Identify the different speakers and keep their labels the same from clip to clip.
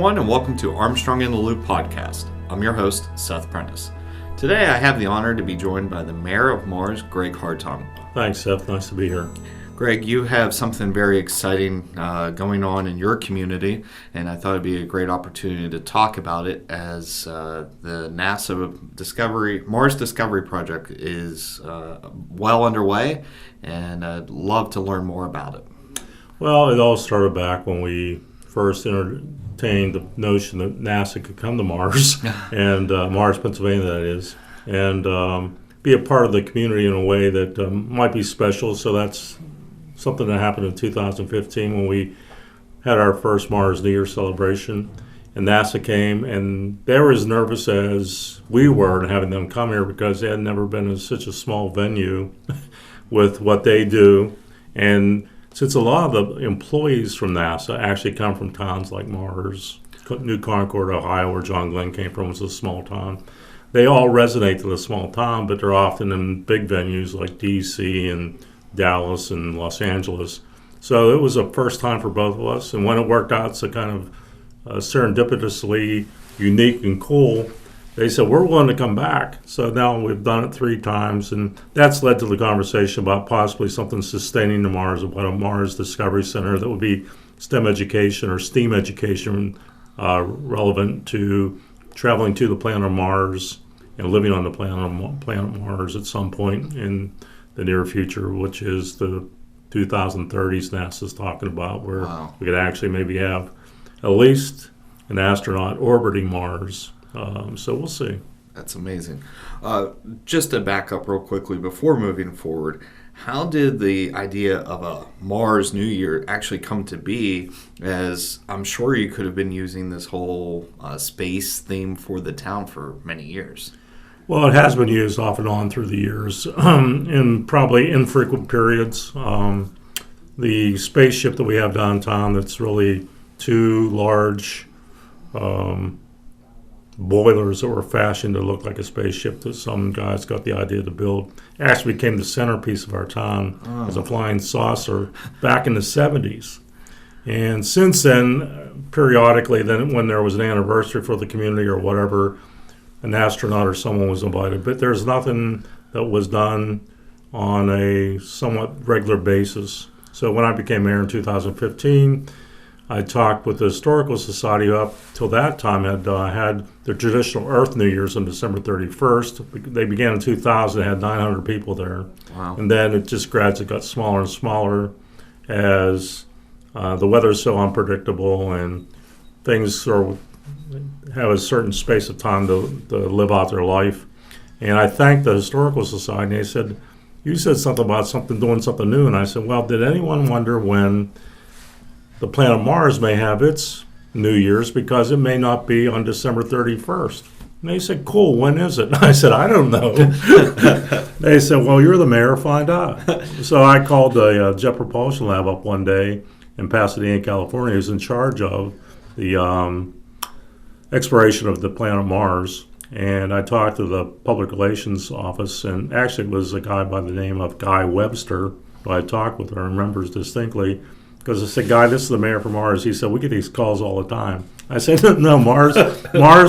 Speaker 1: everyone, and welcome to Armstrong in the Loop podcast. I'm your host, Seth Prentice. Today, I have the honor to be joined by the Mayor of Mars, Greg Hartung.
Speaker 2: Thanks, Seth. Nice to be here.
Speaker 1: Greg, you have something very exciting going on in your community, and I thought it'd be a great opportunity to talk about it as the NASA Mars Discovery Project is well underway, and I'd love to learn more about it.
Speaker 2: Well, it all started back when we first entertained the notion that NASA could come to Mars, and Mars, Pennsylvania, that is, and be a part of the community in a way that might be special. So that's something that happened in 2015 when we had our first Mars New Year celebration, and NASA came, and they were as nervous as we were in having them come here because they had never been in such a small venue with what they do. And since a lot of the employees from NASA actually come from towns like Mars, New Concord, Ohio, where John Glenn came from, was a small town. They all resonate to the small town, but they're often in big venues like D.C. and Dallas and Los Angeles. So it was a first time for both of us. And when it worked out so kind of serendipitously unique and cool, they said, we're willing to come back. So now we've done it 3 times, and that's led to the conversation about possibly something sustaining to Mars, about a Mars Discovery Center that would be STEM education or STEAM education relevant to traveling to the planet Mars and living on the planet Mars at some point in the near future, which is the 2030s NASA's talking about, where we could actually maybe have at least an astronaut orbiting Mars. So we'll see.
Speaker 1: That's amazing. Just to back up real quickly before moving forward, how did the idea of a Mars New Year actually come to be, as I'm sure you could have been using this whole space theme for the town for many years?
Speaker 2: Well, it has been used off and on through the years in probably infrequent periods. The spaceship that we have downtown, that's really 2 large boilers that were fashioned to look like a spaceship that some guys got the idea to build, actually became the centerpiece of our town as a flying saucer back in the 70s. And since then, periodically, then when there was an anniversary for the community or whatever, an astronaut or someone was invited. But there's nothing that was done on a somewhat regular basis. So when I became mayor in 2015, I talked with the Historical Society, who up till that time had their traditional Earth New Year's on December 31st. They began in 2000, had 900 people there.
Speaker 1: Wow.
Speaker 2: And then it just gradually got smaller and smaller as the weather is so unpredictable and things sort of have a certain space of time to live out their life. And I thanked the Historical Society, and they said, you said something about doing something new. And I said, well, did anyone wonder when the planet Mars may have its New Year's, because it may not be on December 31st. And they said, cool, when is it? And I said, I don't know. They said, well, you're the mayor, find out. So I called the Jet Propulsion Lab up one day in Pasadena, California, who's in charge of the exploration of the planet Mars. And I talked to the public relations office, and actually it was a guy by the name of Guy Webster, who I talked with, and remembers distinctly. Because I said, Guy, this is the mayor for Mars. He said, we get these calls all the time. I said, no, Mars,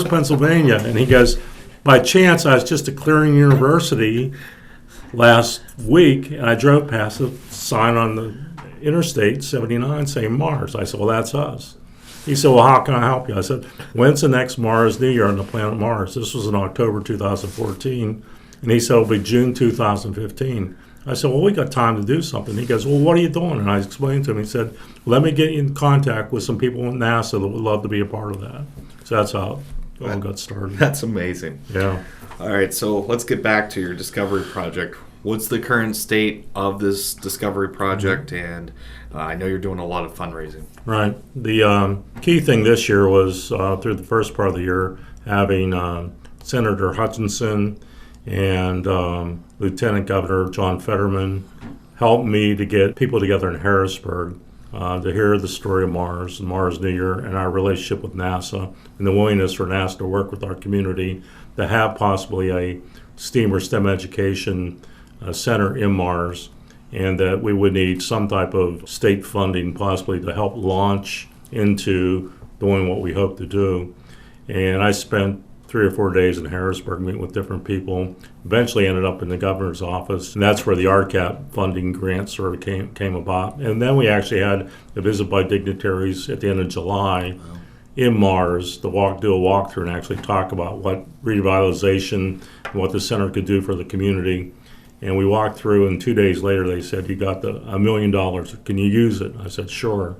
Speaker 2: Pennsylvania. And he goes, by chance, I was just at Clearing University last week, and I drove past a sign on the Interstate 79 saying Mars. I said, well, that's us. He said, well, how can I help you? I said, when's the next Mars New Year on the planet Mars? This was in October 2014. And he said, it'll be June 2015. I said, well, we got time to do something. He goes, well, what are you doing? And I explained to him. He said, let me get you in contact with some people at NASA that would love to be a part of that. So that's how it all got started.
Speaker 1: That's amazing.
Speaker 2: Yeah.
Speaker 1: All right, so let's get back to your Discovery Project. What's the current state of this Discovery Project? And I know you're doing a lot of fundraising.
Speaker 2: Right. The key thing this year was, through the first part of the year, having Senator Hutchinson and Lieutenant Governor John Fetterman helped me to get people together in Harrisburg to hear the story of Mars and Mars New Year and our relationship with NASA and the willingness for NASA to work with our community to have possibly a STEAM or STEM education center in Mars, and that we would need some type of state funding possibly to help launch into the doing what we hope to do. And I spent 3 or 4 days in Harrisburg meeting with different people. Eventually ended up in the governor's office, and that's where the RCAP funding grant sort of came about. And then we actually had a visit by dignitaries at the end of July in Mars to do a walkthrough and actually talk about what revitalization and what the center could do for the community. And we walked through, and 2 days later they said, "You got $1 million. Can you use it?" I said, "Sure."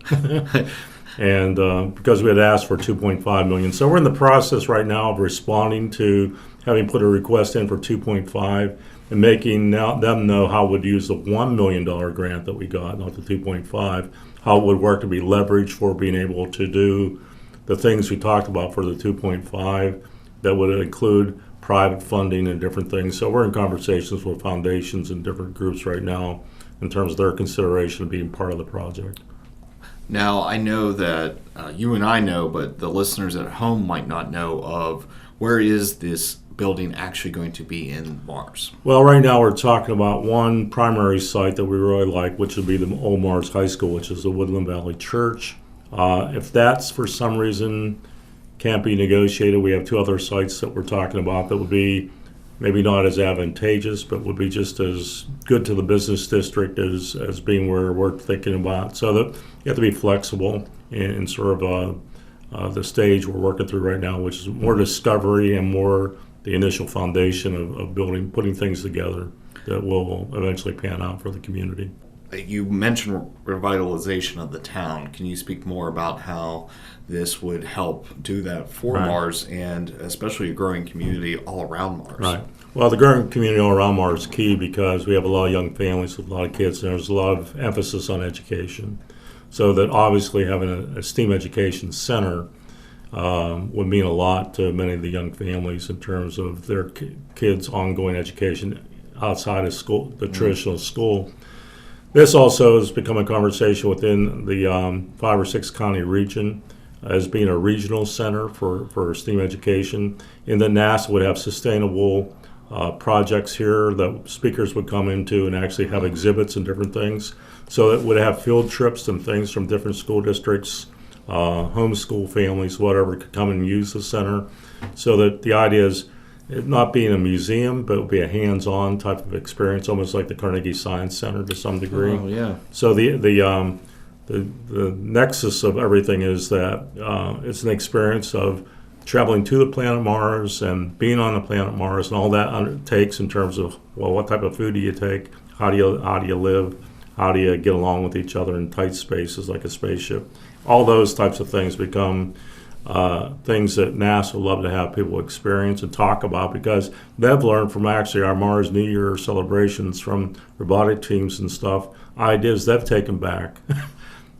Speaker 2: And because we had asked for 2.5 million, so we're in the process right now of responding to having put a request in for 2.5 and making them know how we'd use the $1 million grant that we got, not the 2.5, how it would work to be leveraged for being able to do the things we talked about for the 2.5 that would include private funding and different things. So we're in conversations with foundations and different groups right now in terms of their consideration of being part of the project.
Speaker 1: Now, I know that you and I know, but the listeners at home might not know of where is this building actually going to be in Mars?
Speaker 2: Well, right now we're talking about one primary site that we really like, which would be the old Mars High School, which is the Woodland Valley Church. If that's for some reason can't be negotiated, we have 2 other sites that we're talking about that would be maybe not as advantageous, but would be just as good to the business district as being where we're thinking about. So that you have to be flexible in sort of the stage we're working through right now, which is more discovery and more the initial foundation of putting things together that will eventually pan out for the community.
Speaker 1: You mentioned revitalization of the town. Can you speak more about how this would help do that for
Speaker 2: Right.
Speaker 1: Mars and especially a growing community all around Mars?
Speaker 2: Right. Well, the growing community all around Mars is key because we have a lot of young families with a lot of kids, and there's a lot of emphasis on education. So that obviously having a STEAM education center would mean a lot to many of the young families in terms of their kids' ongoing education outside of school, the traditional school. This also has become a conversation within the 5 or 6 county region as being a regional center for STEAM education. And then NASA would have sustainable projects here that speakers would come into and actually have exhibits and different things. So it would have field trips and things from different school districts, homeschool families, whatever, could come and use the center. So that the idea is it not being a museum, but it would be a hands-on type of experience, almost like the Carnegie Science Center to some degree.
Speaker 1: Oh, yeah.
Speaker 2: So the nexus of everything is that it's an experience of traveling to the planet Mars and being on the planet Mars and all that takes in terms of, well, what type of food do you take? How do you live? How do you get along with each other in tight spaces like a spaceship? All those types of things become things that NASA would love to have people experience and talk about, because they've learned from actually our Mars New Year celebrations from robotic teams and stuff, ideas they've taken back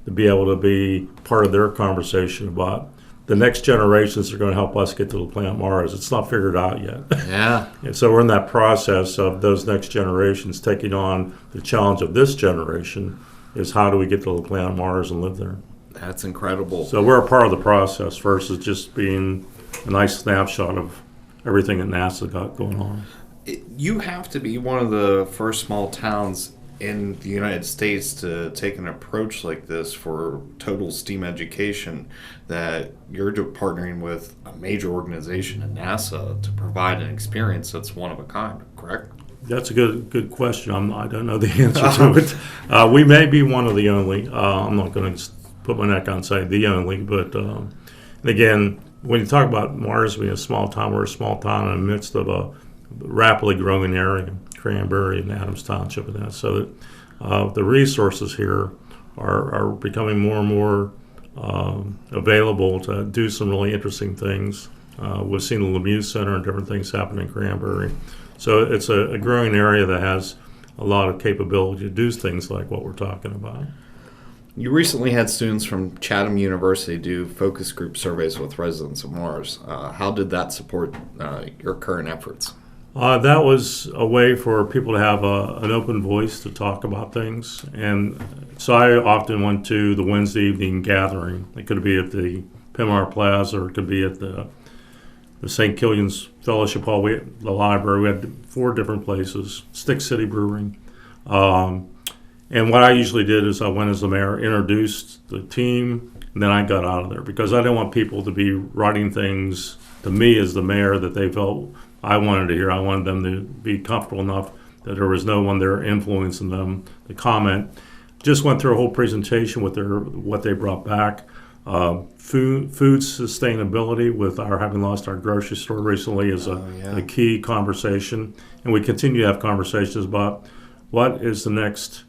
Speaker 2: to be able to be part of their conversation about the next generations are going to help us get to the planet Mars. It's not figured out yet.
Speaker 1: Yeah.
Speaker 2: And so we're in that process of those next generations taking on the challenge of this generation is how do we get to the planet Mars and live there?
Speaker 1: That's incredible.
Speaker 2: So we're a part of the process versus just being a nice snapshot of everything that NASA got going on.
Speaker 1: You have to be one of the first small towns in the United States to take an approach like this for total STEAM education, that you're partnering with a major organization at NASA to provide an experience that's one of a kind, correct?
Speaker 2: That's a good question. I don't know the answer to it. We may be one of the only. I'm not going to put my neck out and say the only, but again, when you talk about Mars being a small town, we're a small town in the midst of a rapidly growing area, Cranberry and Adams Township and that. So that the resources here are becoming more and more available to do some really interesting things. We've seen the Lemieux Center and different things happen in Cranberry. So it's a growing area that has a lot of capability to do things like what we're talking about.
Speaker 1: You recently had students from Chatham University do focus group surveys with residents of Mars. How did that support your current efforts?
Speaker 2: That was a way for people to have an open voice to talk about things. And so I often went to the Wednesday evening gathering. It could be at the Penmar Plaza, or it could be at the St. Killian's Fellowship Hall, the library. We had 4 different places, Stick City Brewing. And what I usually did is I went as the mayor, introduced the team, And then I got out of there because I didn't want people to be writing things to me as the mayor that they felt I wanted to hear. I wanted them to be comfortable enough that there was no one there influencing them to comment. Just went through a whole presentation with what they brought back. Food sustainability, with our having lost our grocery store recently, is a key conversation. And we continue to have conversations about what is the next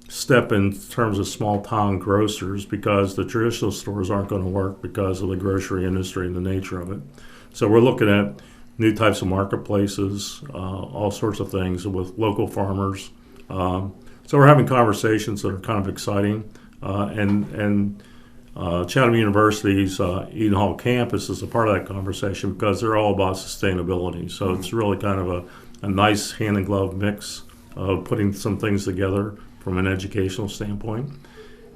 Speaker 2: step in terms of small town grocers, because the traditional stores aren't going to work because of the grocery industry and the nature of it. So we're looking at new types of marketplaces, all sorts of things with local farmers. So we're having conversations that are kind of exciting. And Chatham University's Eden Hall campus is a part of that conversation because they're all about sustainability. So it's really kind of a nice hand-in-glove mix of putting some things together from an educational standpoint.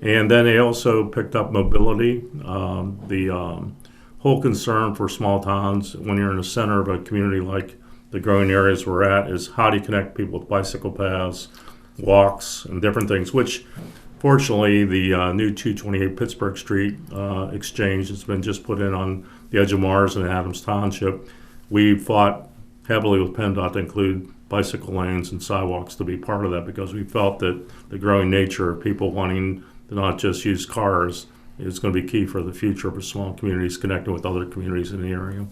Speaker 2: And then they also picked up mobility. The whole concern for small towns when you're in the center of a community like the growing areas we're at is how do you connect people with bicycle paths, walks, and different things, which fortunately the new 228 Pittsburgh Street exchange has been just put in on the edge of Mars and Adams Township. We fought heavily with PennDOT to include bicycle lanes and sidewalks to be part of that because we felt that the growing nature of people wanting to not just use cars is going to be key for the future of small communities connecting with other communities in the area.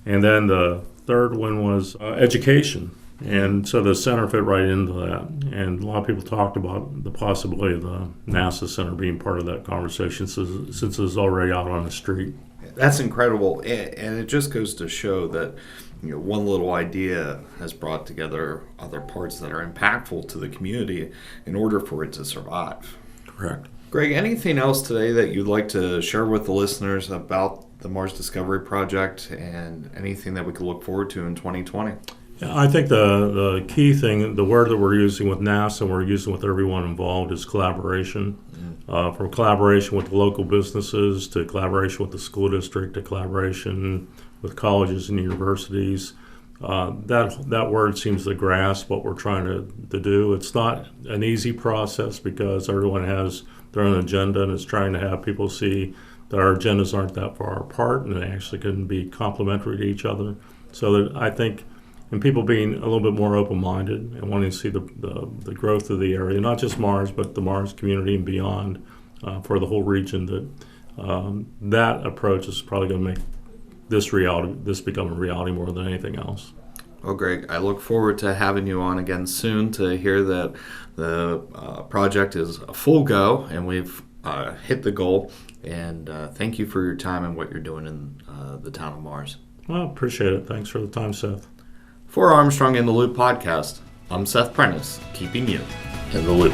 Speaker 2: And then the third one was education. And so the center fit right into that. And a lot of people talked about the possibility of the NASA Center being part of that conversation since it's already out on the street.
Speaker 1: That's incredible. And it just goes to show that one little idea has brought together other parts that are impactful to the community in order for it to survive.
Speaker 2: Correct.
Speaker 1: Greg, anything else today that you'd like to share with the listeners about the Mars Discovery Project and anything that we could look forward to in 2020?
Speaker 2: I think the key thing, the word that we're using with NASA and we're using with everyone involved is collaboration. From collaboration with local businesses to collaboration with the school district to collaboration with colleges and universities. That word seems to grasp what we're trying to do. It's not an easy process because everyone has their own agenda and is trying to have people see that our agendas aren't that far apart and they actually can be complementary to each other. So that I think and people being a little bit more open-minded and wanting to see the growth of the area, not just Mars, but the Mars community and beyond for the whole region, that approach is probably going to make this become a reality more than anything else.
Speaker 1: Well, Greg, I look forward to having you on again soon to hear that the project is a full go and we've hit the goal. And thank you for your time and what you're doing in the town of Mars.
Speaker 2: Well, appreciate it. Thanks for the time, Seth.
Speaker 1: For Armstrong in the Loop podcast, I'm Seth Prentice, keeping you in the loop.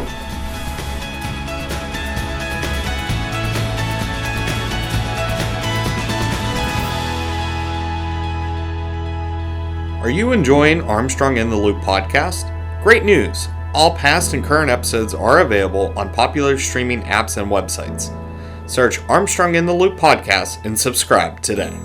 Speaker 1: Are you enjoying Armstrong in the Loop podcast? Great news! All past and current episodes are available on popular streaming apps and websites. Search Armstrong in the Loop podcast and subscribe today.